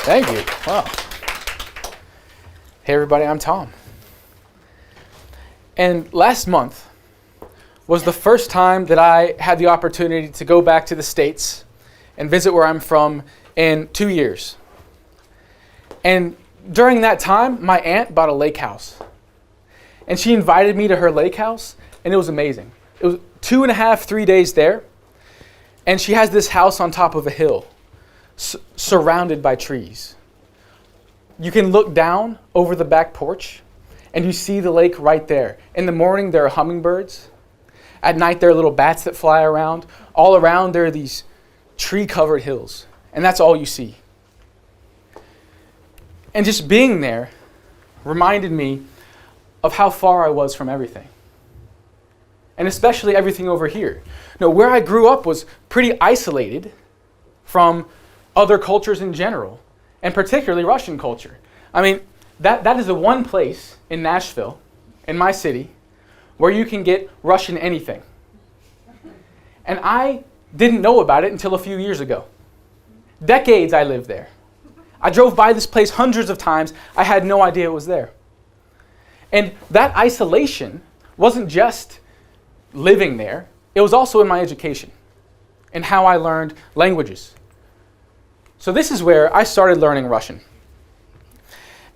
Thank you. Wow. Hey everybody, I'm Tom. And last month was the first time that I had the opportunity to go back to the States and visit where I'm from in 2 years. And during that time, my aunt bought a lake house. And she invited me to her lake house, and it was amazing. It was 2.5, 3 days there. And she has this house on top of a hill, surrounded by trees. You can look down over the back porch, and you see the lake right there. In the morning, there are hummingbirds. At night, there are little bats that fly around. All around, there are these tree-covered hills, and that's all you see. And just being there reminded me of how far I was from everything, and especially everything over here. Now, where I grew up was pretty isolated from other cultures in general, and particularly Russian culture. I mean, that is the one place in Nashville, in my city, where you can get Russian anything. And I didn't know about it until a few years ago. Decades I lived there. I drove by this place hundreds of times. I had no idea it was there. And that isolation wasn't just living there. It was also in my education and how I learned languages. So this is where I started learning Russian.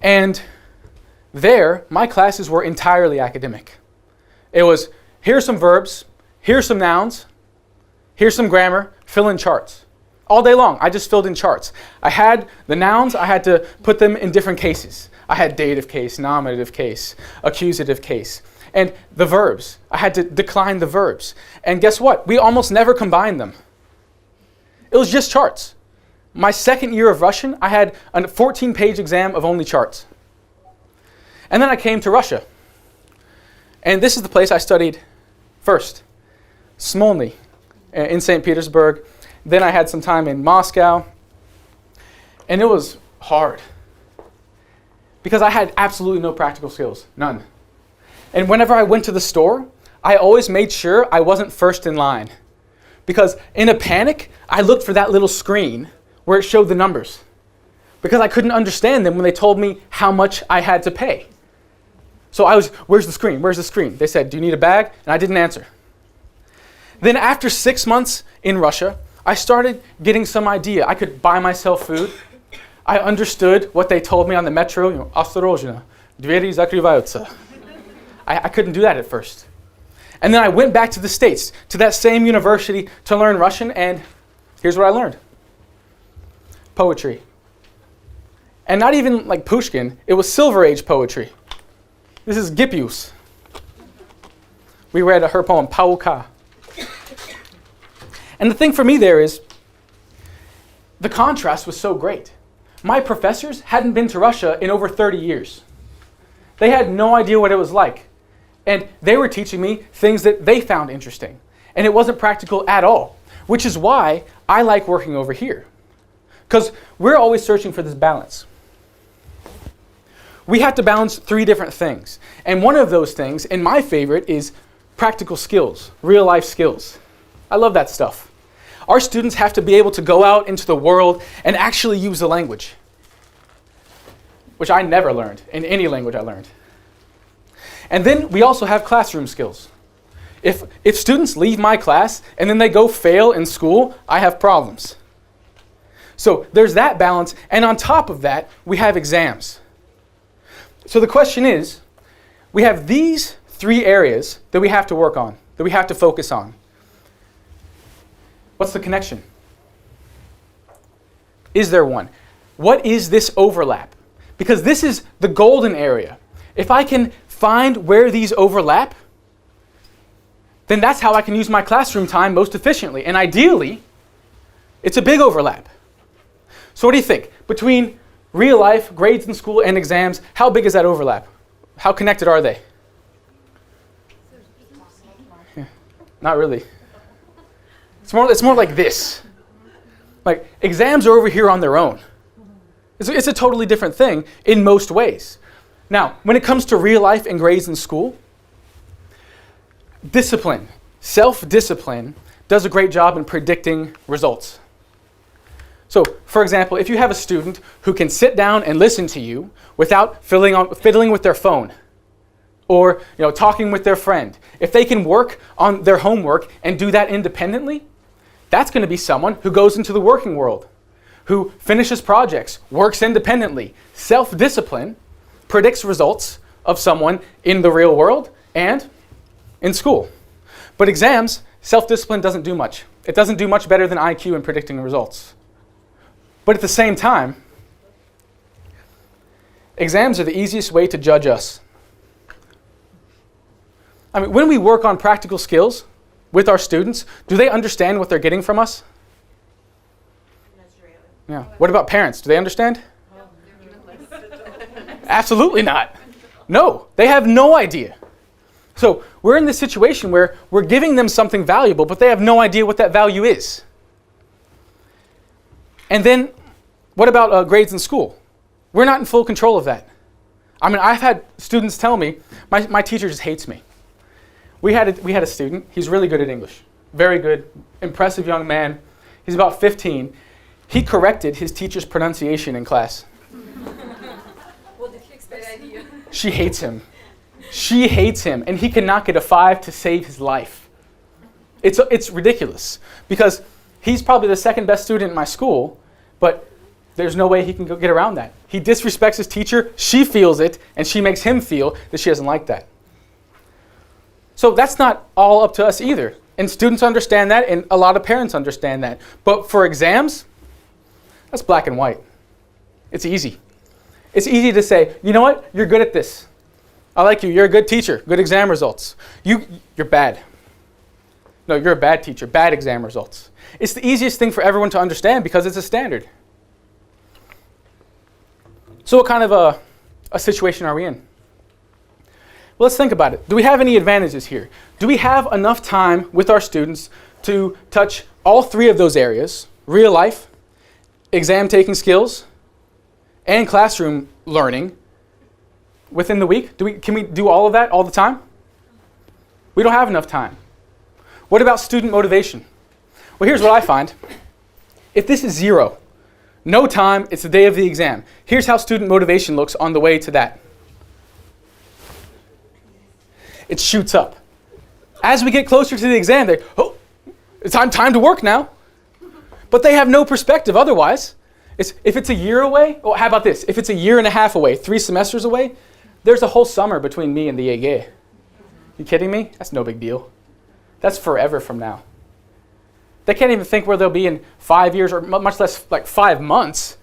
And there, my classes were entirely academic. It was, here's some verbs, here's some nouns, here's some grammar, fill in charts. All day long, I just filled in charts. I had the nouns, I had to put them in different cases. I had dative case, nominative case, accusative case. And the verbs, I had to decline the verbs. And guess what? We almost never combined them. It was just charts. My second year of Russian, I had a 14-page exam of only charts. And then I came to Russia. And this is the place I studied first, Smolny, in Saint-Petersburg. Then I had some time in Moscow. And it was hard, because I had absolutely no practical skills, none. And whenever I went to the store, I always made sure I wasn't first in line. Because in a panic, I looked for that little screen where it showed the numbers, because I couldn't understand them when they told me how much I had to pay. So I was, where's the screen? Where's the screen? They said, do you need a bag? And I didn't answer. Then after 6 months in Russia, I started getting some idea. I could buy myself food. I understood what they told me on the metro, осторожно, двери закрываются. I couldn't do that at first. And then I went back to the States, to that same university to learn Russian, and here's what I learned. Poetry. And not even like Pushkin, it was Silver Age poetry. This is Gippius. We read her poem, Pauka. And the thing for me there is, the contrast was so great. My professors hadn't been to Russia in over 30 years. They had no idea what it was like. And they were teaching me things that they found interesting. And it wasn't practical at all, which is why I like working over here. Because we're always searching for this balance. We have to balance 3 different things. And one of those things, and my favorite, is practical skills, real life skills. I love that stuff. Our students have to be able to go out into the world and actually use the language, which I never learned in any language I learned. And then we also have classroom skills. If students leave my class and then they go fail in school, I have problems. So there's that balance, and on top of that, we have exams. So the question is, we have these 3 areas that we have to work on, that we have to focus on. What's the connection? Is there one? What is this overlap? Because this is the golden area. If I can find where these overlap, then that's how I can use my classroom time most efficiently. And ideally, it's a big overlap. So what do you think? Between real life, grades in school, and exams, how big is that overlap? How connected are they? Yeah, not really. It's more like this. Like, exams are over here on their own. It's a totally different thing in most ways. Now, when it comes to real life and grades in school, discipline, self-discipline, does a great job in predicting results. So, for example, if you have a student who can sit down and listen to you without fiddling with their phone or talking with their friend, if they can work on their homework and do that independently, that's going to be someone who goes into the working world, who finishes projects, works independently. Self-discipline predicts results of someone in the real world and in school. But exams, self-discipline doesn't do much. It doesn't do much better than IQ in predicting results. But at the same time, exams are the easiest way to judge us. I mean, when we work on practical skills with our students, do they understand what they're getting from us? Yeah. What about parents? Do they understand? Absolutely not. No, they have no idea. So we're in this situation where we're giving them something valuable, but they have no idea what that value is. And then, what about grades in school? We're not in full control of that. I mean, I've had students tell me, my teacher just hates me. We had a student, he's really good at English. Very good, impressive young man. He's about 15. He corrected his teacher's pronunciation in class. What did you expect? She hates him. She hates him, and he cannot get a 5 to save his life. It's ridiculous, because he's probably the second best student in my school, but there's no way he can get around that. He disrespects his teacher, she feels it, and she makes him feel that she doesn't like that. So that's not all up to us either. And students understand that, and a lot of parents understand that. But for exams, that's black and white. It's easy. It's easy to say, you know what, you're good at this. I like you, you're a good teacher, good exam results. You're bad. No, you're a bad teacher, bad exam results. It's the easiest thing for everyone to understand because it's a standard. So what kind of a situation are we in? Well, let's think about it. Do we have any advantages here? Do we have enough time with our students to touch all three of those areas, real life, exam taking skills, and classroom learning, within the week? Can we do all of that all the time? We don't have enough time. What about student motivation? Well, here's what I find. If this is 0, no time, it's the day of the exam. Here's how student motivation looks on the way to that. It shoots up. As we get closer to the exam, it's time to work now. But they have no perspective otherwise. If it's a year away, well, how about this? If it's a year and a half away, 3 semesters away, there's a whole summer between me and the EGE. You kidding me? That's no big deal. That's forever from now. They can't even think where they'll be in 5 years, or much less like 5 months.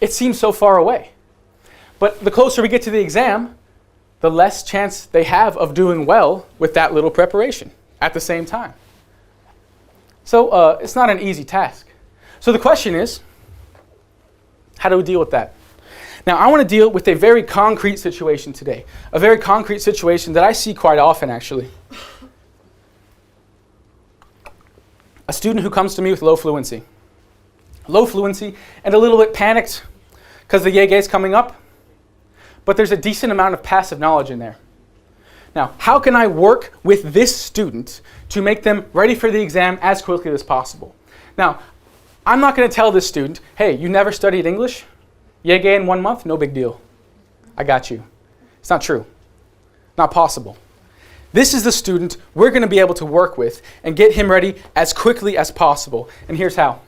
It seems so far away. But the closer we get to the exam, the less chance they have of doing well with that little preparation at the same time. So it's not an easy task. So the question is, how do we deal with that? Now, I want to deal with a very concrete situation today. A very concrete situation that I see quite often, actually. A student who comes to me with low fluency. Low fluency and a little bit panicked because the EGE is coming up. But there's a decent amount of passive knowledge in there. Now, how can I work with this student to make them ready for the exam as quickly as possible? Now, I'm not going to tell this student, hey, you never studied English? EGE in 1 month? No big deal. I got you. It's not true. Not possible. This is the student we're going to be able to work with and get him ready as quickly as possible. And here's how.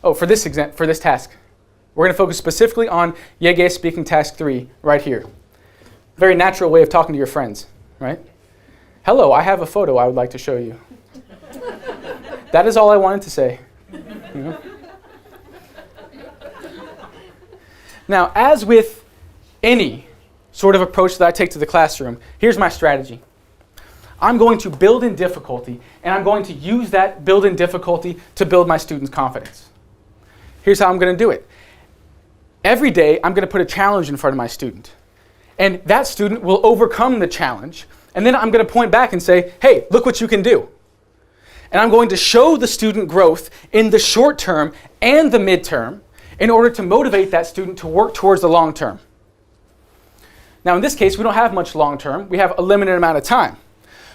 Oh, for this task, we're going to focus specifically on EGE speaking task 3 right here. Very natural way of talking to your friends, right? Hello, I have a photo I would like to show you. That is all I wanted to say. You know? Now, as with any sort of approach that I take to the classroom, here's my strategy. I'm going to build in difficulty, and I'm going to use that build-in difficulty to build my students' confidence. Here's how I'm going to do it. Every day, I'm going to put a challenge in front of my student. And that student will overcome the challenge. And then I'm going to point back and say, hey, look what you can do. And I'm going to show the student growth in the short term and the midterm in order to motivate that student to work towards the long term. Now, in this case, we don't have much long term. We have a limited amount of time.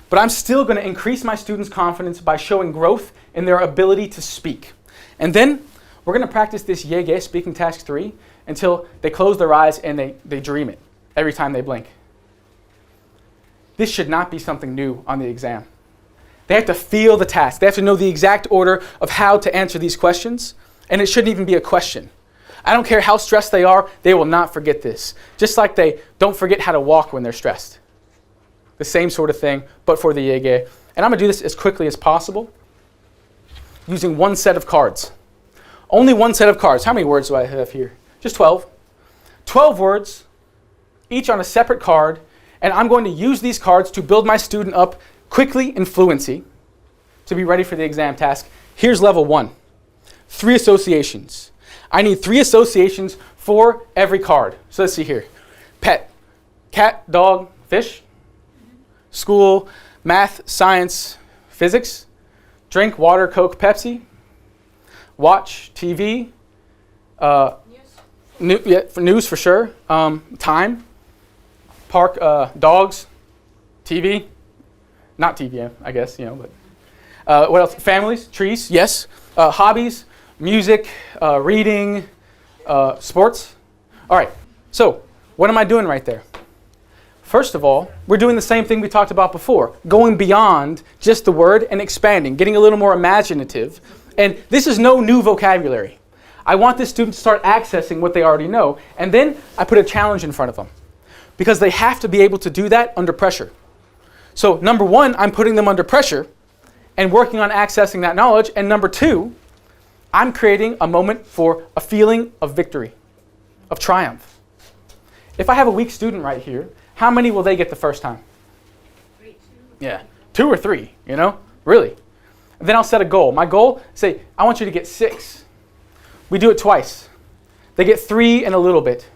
But I'm still going to increase my students' confidence by showing growth in their ability to speak. And then, We're going to practice this EGE, speaking task 3, until they close their eyes and they dream it every time they blink. This should not be something new on the exam. They have to feel the task. They have to know the exact order of how to answer these questions, and it shouldn't even be a question. I don't care how stressed they are, they will not forget this. Just like they don't forget how to walk when they're stressed. The same sort of thing, but for the EGE. And I'm going to do this as quickly as possible using one set of cards. Only one set of cards. How many words do I have here? Just 12. 12 words, each on a separate card, and I'm going to use these cards to build my student up quickly in fluency to be ready for the exam task. Here's level 1. 3 associations. I need 3 associations for every card. So let's see here. Pet, cat, dog, fish. School, math, science, physics. Drink, water, Coke, Pepsi. Watch, TV. News for sure. Time. Park, dogs. TV. Not TV, I guess, but what else? Families, trees, yes. Hobbies, music, reading, sports. All right, so what am I doing right there? First of all, we're doing the same thing we talked about before, going beyond just the word and expanding, getting a little more imaginative. And this is no new vocabulary. I want this student to start accessing what they already know, and then I put a challenge in front of them because they have to be able to do that under pressure. So number 1, I'm putting them under pressure and working on accessing that knowledge. And number 2, I'm creating a moment for a feeling of victory, of triumph. If I have a weak student right here, how many will they get the first time? 3, 2. Yeah, 2 or 3, really. And then I'll set a goal. My goal, say, I want you to get 6. We do it twice. They get 3 and a little bit.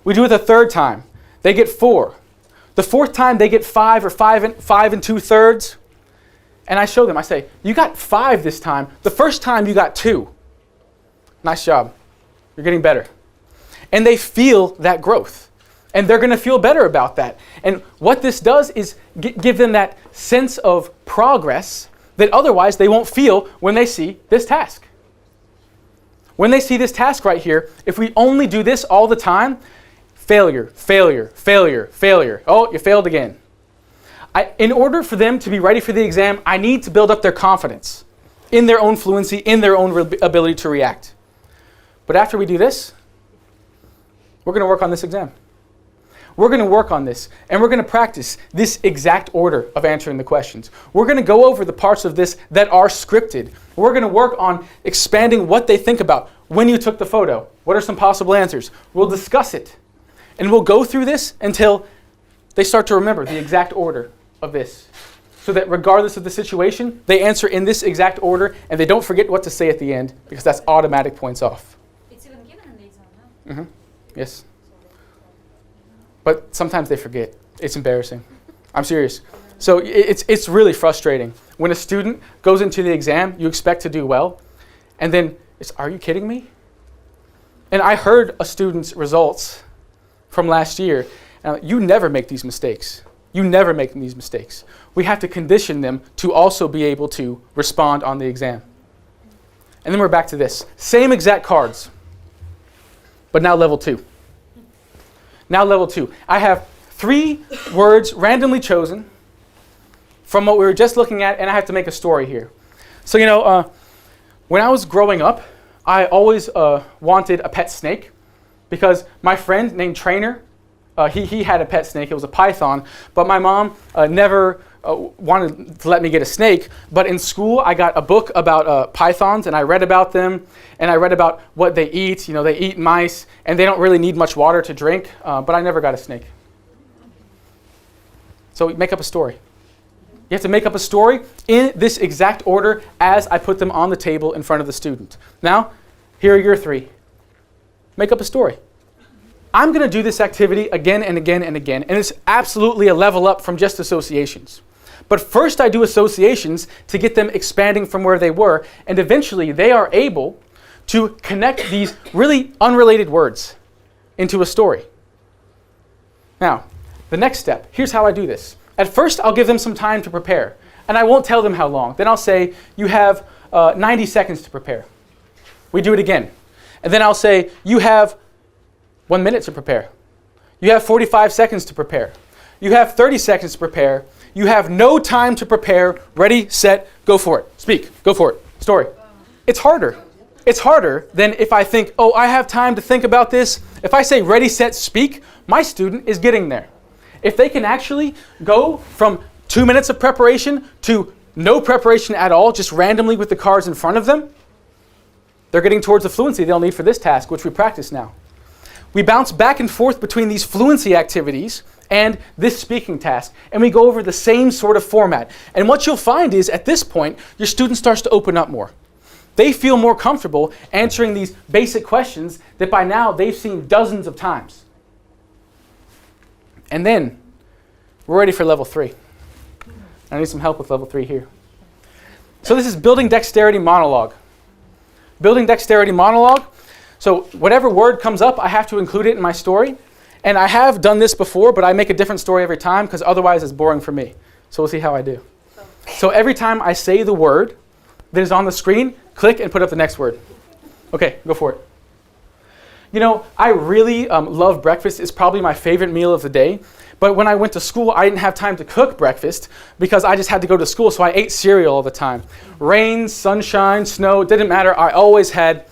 We do it the 3rd time. They get 4. The 4th time, they get 5 or 5 and 2/3. And I show them, I say, you got 5 this time. The first time, you got 2. Nice job. You're getting better. And they feel that growth. And they're going to feel better about that. And what this does is give them that sense of progress that otherwise they won't feel when they see this task. When they see this task right here, if we only do this all the time, failure, failure, failure, failure. Oh, you failed again. In order for them to be ready for the exam, I need to build up their confidence in their own fluency, in their own ability to react. But after we do this, we're going to work on this exam. We're going to work on this, and we're going to practice this exact order of answering the questions. We're going to go over the parts of this that are scripted. We're going to work on expanding what they think about when you took the photo. What are some possible answers? We'll discuss it, and we'll go through this until they start to remember the exact order of this, so that regardless of the situation, they answer in this exact order, and they don't forget what to say at the end, because that's automatic points off. It's even given in the exam, no? Yes. But sometimes they forget. It's embarrassing. I'm serious. So it's really frustrating. When a student goes into the exam, you expect to do well, and then it's, are you kidding me? And I heard a student's results from last year. You never make these mistakes. You never make these mistakes. We have to condition them to also be able to respond on the exam. And then we're back to this. Same exact cards, but now level 2. Now level 2. I have 3 words randomly chosen from what we were just looking at, and I have to make a story here. So, when I was growing up, I always wanted a pet snake because my friend named Trainer, he had a pet snake. It was a python, but my mom never wanted to let me get a snake. But in school, I got a book about pythons, and I read about them, and I read about what they eat. They eat mice, and they don't really need much water to drink, but I never got a snake. So make up a story. You have to make up a story in this exact order as I put them on the table in front of the student. Now, here are your 3. Make up a story. I'm going to do this activity again and again and again, and it's absolutely a level up from just associations. But first I do associations to get them expanding from where they were, and eventually they are able to connect these really unrelated words into a story. Now, the next step, here's how I do this. At first, I'll give them some time to prepare, and I won't tell them how long. Then I'll say, you have 90 seconds to prepare. We do it again. And then I'll say, you have 1 minute to prepare. You have 45 seconds to prepare. You have 30 seconds to prepare. You have no time to prepare. Ready, set, go for it. Speak, go for it. Story. It's harder. It's harder than if I think, oh, I have time to think about this. If I say ready, set, speak, my student is getting there. If they can actually go from 2 minutes of preparation to no preparation at all, just randomly with the cards in front of them, they're getting towards the fluency they'll need for this task, which we practice now. We bounce back and forth between these fluency activities and this speaking task, and we go over the same sort of format. And what you'll find is, at this point, your student starts to open up more. They feel more comfortable answering these basic questions that by now they've seen dozens of times. And then, we're ready for level 3. I need some help with level 3 here. So this is building dexterity monologue. Building dexterity monologue. So whatever word comes up, I have to include it in my story. And I have done this before, but I make a different story every time because otherwise it's boring for me. So we'll see how I do. So every time I say the word that is on the screen, click and put up the next word. Okay, go for it. You know, I really love breakfast. It's probably my favorite meal of the day. But when I went to school, I didn't have time to cook breakfast because I just had to go to school, so I ate cereal all the time. Rain, sunshine, snow, it didn't matter. I always had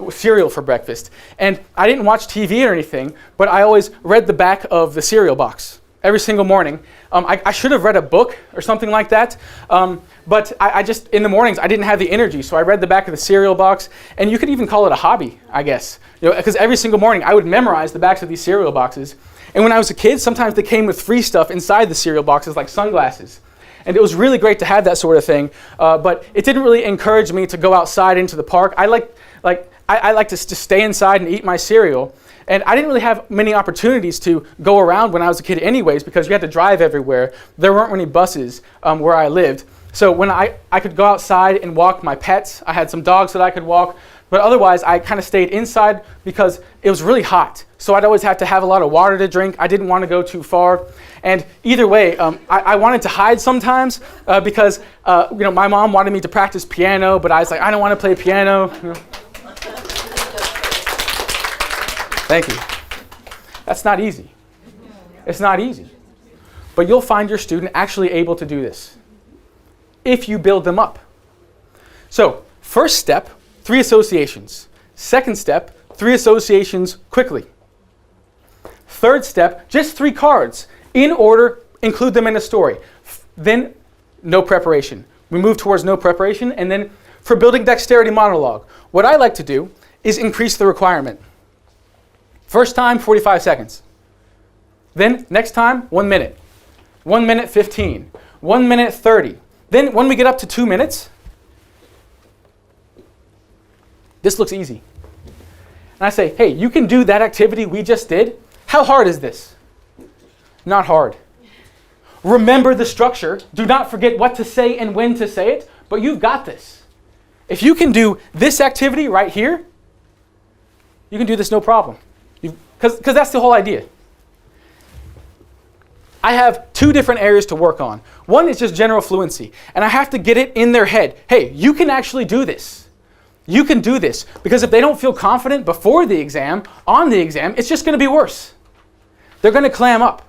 cereal for breakfast. And I didn't watch TV or anything, but I always read the back of the cereal box every single morning. I should have read a book or something like that, but I just, in the mornings, I didn't have the energy, so I read the back of the cereal box, and you could even call it a hobby, I guess, because every single morning I would memorize the backs of these cereal boxes. And when I was a kid, sometimes they came with free stuff inside the cereal boxes, like sunglasses. And it was really great to have that sort of thing, but it didn't really encourage me to go outside into the park. I like to just stay inside and eat my cereal. And I didn't really have many opportunities to go around when I was a kid anyways, because you had to drive everywhere. There weren't any buses where I lived. So when I could go outside and walk my pets, I had some dogs that I could walk, but otherwise I kind of stayed inside because it was really hot. So I'd always have to have a lot of water to drink. I didn't want to go too far. And either way, I wanted to hide sometimes because my mom wanted me to practice piano, but I was like, I don't want to play piano. Thank you. That's not easy. It's not easy. But you'll find your student actually able to do this if you build them up. So, first step, 3 associations. Second step, 3 associations quickly. Third step, just 3 cards. In order, include them in a story. Then, no preparation. We move towards no preparation. And then, for building dexterity monologue, what I like to do is increase the requirement. First time, 45 seconds. Then, next time, 1 minute. 1 minute 15. 1 minute 30. Then, when we get up to 2 minutes, this looks easy. And I say, hey, you can do that activity we just did. How hard is this? Not hard. Remember the structure. Do not forget what to say and when to say it, but you've got this. If you can do this activity right here, you can do this no problem. Because that's the whole idea. I have 2 different areas to work on. One is just general fluency, and I have to get it in their head. Hey, you can actually do this. You can do this. Because if they don't feel confident before the exam, on the exam, it's just going to be worse. They're going to clam up.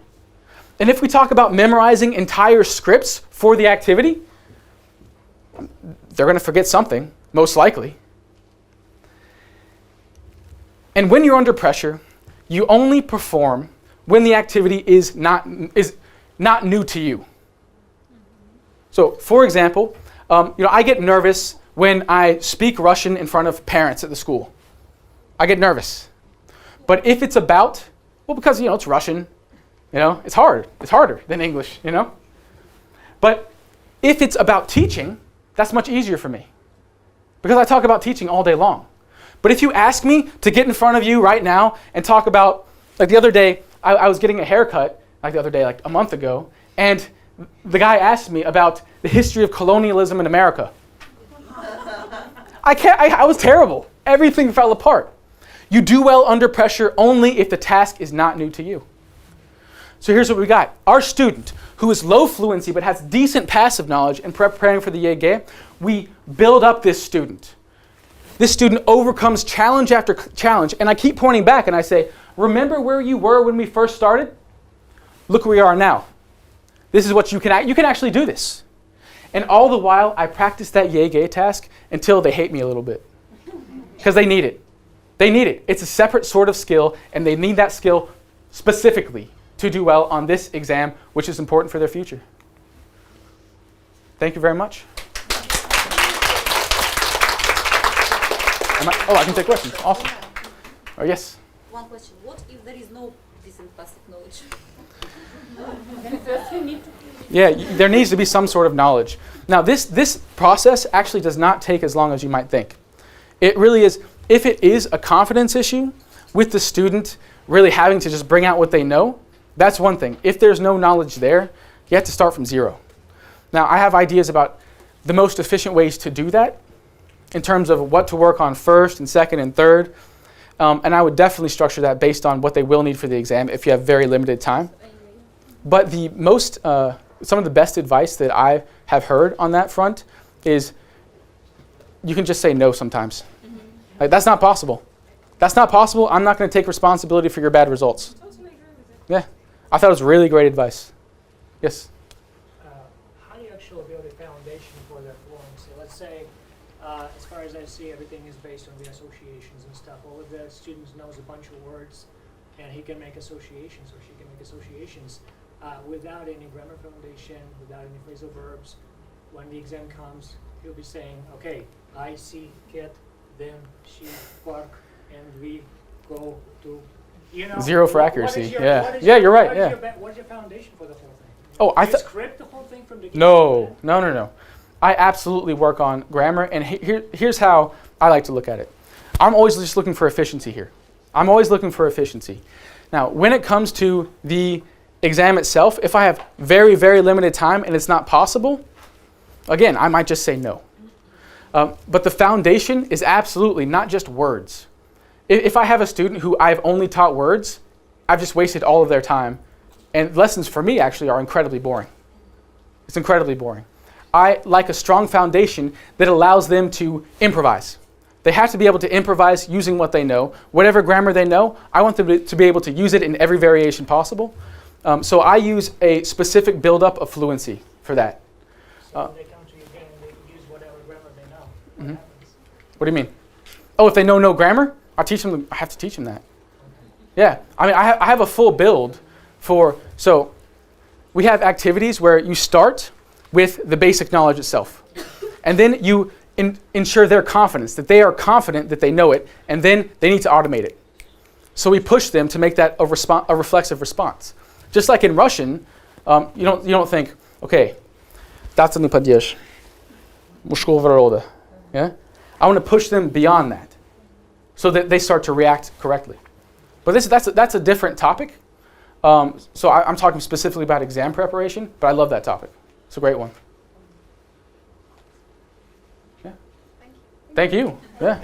And if we talk about memorizing entire scripts for the activity, they're going to forget something, most likely. And when you're under pressure, you only perform when the activity is not new to you. So, for example, I get nervous when I speak Russian in front of parents at the school. I get nervous. But if it's about, because it's Russian, it's hard. It's harder than English, But if it's about teaching, that's much easier for me, because I talk about teaching all day long. But if you ask me to get in front of you right now and talk about, like the other day, I was getting a haircut, like a month ago, and the guy asked me about the history of colonialism in America. I was terrible. Everything fell apart. You do well under pressure only if the task is not new to you. So here's what we got. Our student, who is low fluency but has decent passive knowledge and preparing for the EGE, we build up this student. this student overcomes challenge after challenge. And I keep pointing back and I say, remember where you were when we first started? Look where we are now. This is what you can actually do this. And all the while, I practice that EGE task until they hate me a little bit. Because they need it. They need it. It's a separate sort of skill, and they need that skill specifically to do well on this exam, which is important for their future. Thank you very much. I can take questions. Awesome. Oh, yes? One question. What if there is no this implicit knowledge? Yeah, there needs to be some sort of knowledge. Now, this process actually does not take as long as you might think. It really is, if it is a confidence issue with the student really having to just bring out what they know, that's one thing. If there's no knowledge there, you have to start from zero. Now, I have ideas about the most efficient ways to do that in terms of what to work on first and second and third. And I would definitely structure that based on what they will need for the exam if you have very limited time. But the most, some of the best advice that I have heard on that front is you can just say no sometimes. Like, that's not possible. That's not possible. I'm not going to take responsibility for your bad results. Yeah, I thought it was really great advice. Yes? How do you actually build a foundation for that fluency? Let's say, as far as I see, everything is based on the associations and stuff. All of the students knows a bunch of words, and he can make associations, or she can make associations without any grammar foundation, without any phrasal verbs. When the exam comes, he'll be saying, okay, I see cat, then she park, and we go to, you know. Zero for accuracy. You're right. What's your foundation for the whole thing? Oh, I script the whole thing from the No. I absolutely work on grammar, and here's how I like to look at it. I'm always just looking for efficiency here. I'm always looking for efficiency. Now, when it comes to the exam itself, if I have very, very limited time and it's not possible, again, I might just say no. But the foundation is absolutely not just words. If I have a student who I've only taught words, I've just wasted all of their time. And lessons for me actually are incredibly boring. It's incredibly boring. I like a strong foundation that allows them to improvise. They have to be able to improvise using what they know. Whatever grammar they know, I want them to be able to use it in every variation possible. So I use a specific buildup of fluency for that. So when they come to you again and they use whatever grammar they know, what happens? What do you mean? Oh, if they know no grammar, I have to teach them that. Yeah, I mean, I have a full build for, so we have activities where you start with the basic knowledge itself. And then you ensure their confidence, that they are confident that they know it, and then they need to automate it. So we push them to make that a reflexive response. Just like in Russian, you don't think, okay, that's не падеж, мужского рода. Yeah? I want to push them beyond that so that they start to react correctly. But that's a different topic. So I'm talking specifically about exam preparation, but I love that topic. It's a great one. Yeah. Thank you. Yeah.